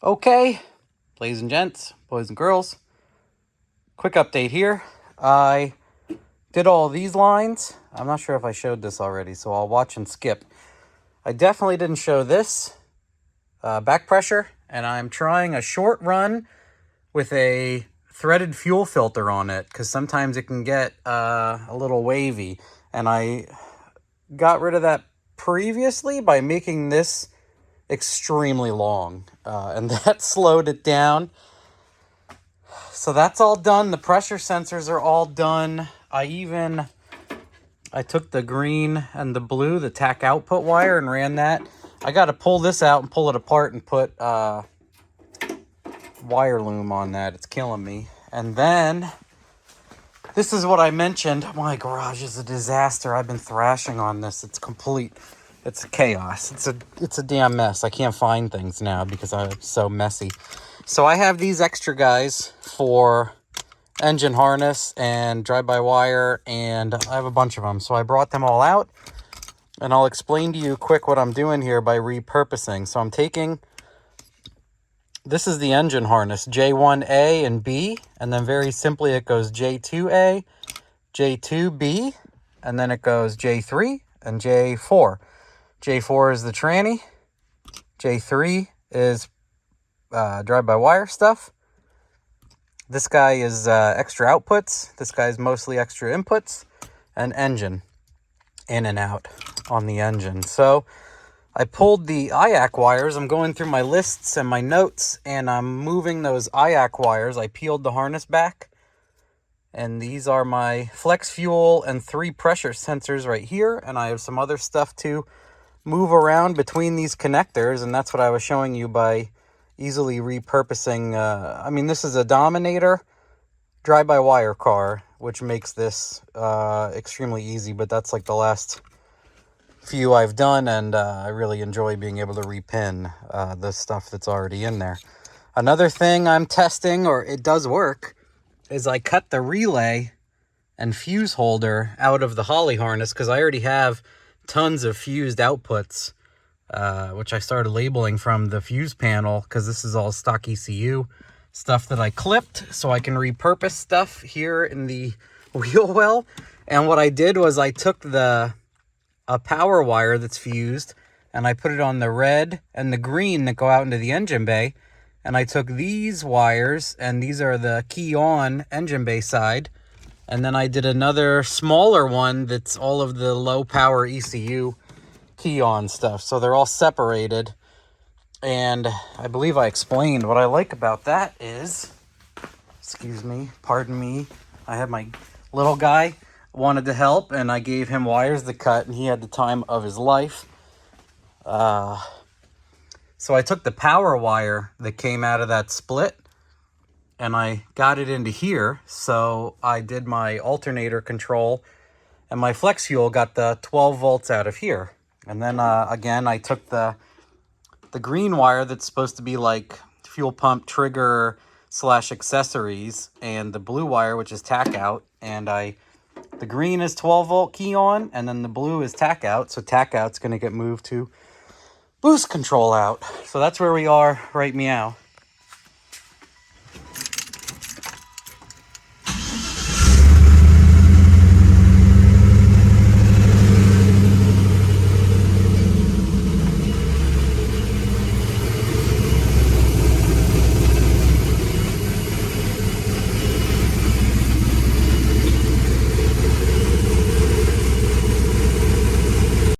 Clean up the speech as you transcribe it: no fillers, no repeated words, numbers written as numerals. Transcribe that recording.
Okay, ladies and gents, boys and girls, quick update here. I did all these lines. I'm not sure if I showed this already, so I'll watch and skip. I definitely didn't show this back pressure, and I'm trying a short run with a threaded fuel filter on it, because sometimes it can get a little wavy, and I got rid of that previously by making this extremely long, and that slowed it down. So that's all done. The pressure sensors are all done. I took the green and the blue, the tack output wire, and ran that. I got to pull this out and pull it apart and put wire loom on that. It's killing me. And then this is what I mentioned. My garage is a disaster. I've been thrashing on this. It's complete. It's chaos. It's a damn mess. I can't find things now because I'm so messy. So I have these extra guys for engine harness and drive-by-wire, and I have a bunch of them. So I brought them all out, and I'll explain to you quick what I'm doing here by repurposing. So I'm taking, this is the engine harness, J1A and B, and then very simply it goes J2A, J2B, and then it goes J3 and J4. J4 is the tranny, J3 is drive-by-wire stuff. This guy is extra outputs. This guy is mostly extra inputs and engine in and out on the engine. So I pulled the IAC wires. I'm going through my lists and my notes, and I'm moving those IAC wires. I peeled the harness back, and these are my flex fuel and 3 pressure sensors right here, and I have some other stuff to move around between these connectors, and that's what I was showing you by easily repurposing. I mean, this is a Dominator drive-by-wire car, which makes this extremely easy, but that's like the last few I've done, and I really enjoy being able to repin the stuff that's already in there. Another thing I'm testing, or it does work, is I cut the relay and fuse holder out of the Holly harness, because I already have tons of fused outputs, which I started labeling from the fuse panel, because this is all stock ECU stuff that I clipped, so I can repurpose stuff here in the wheel well. And what I did was I took a power wire that's fused, and I put it on the red and the green that go out into the engine bay, and I took these wires, and these are the key on engine bay side, and then I did another smaller one that's all of the low power ECU key on stuff. So they're all separated. And I believe I explained what I like about that is, excuse me, pardon me, I had my little guy wanted to help, and I gave him wires to cut, and he had the time of his life. So I took the power wire that came out of that split, and I got it into here. So I did my alternator control, and my flex fuel got the 12 volts out of here. And then again, I took the green wire that's supposed to be like fuel pump trigger / accessories, and the blue wire, which is tack out, and the green is 12 volt key on, and then the blue is tack out. So tack out's going to get moved to boost control out. So that's where we are right meow.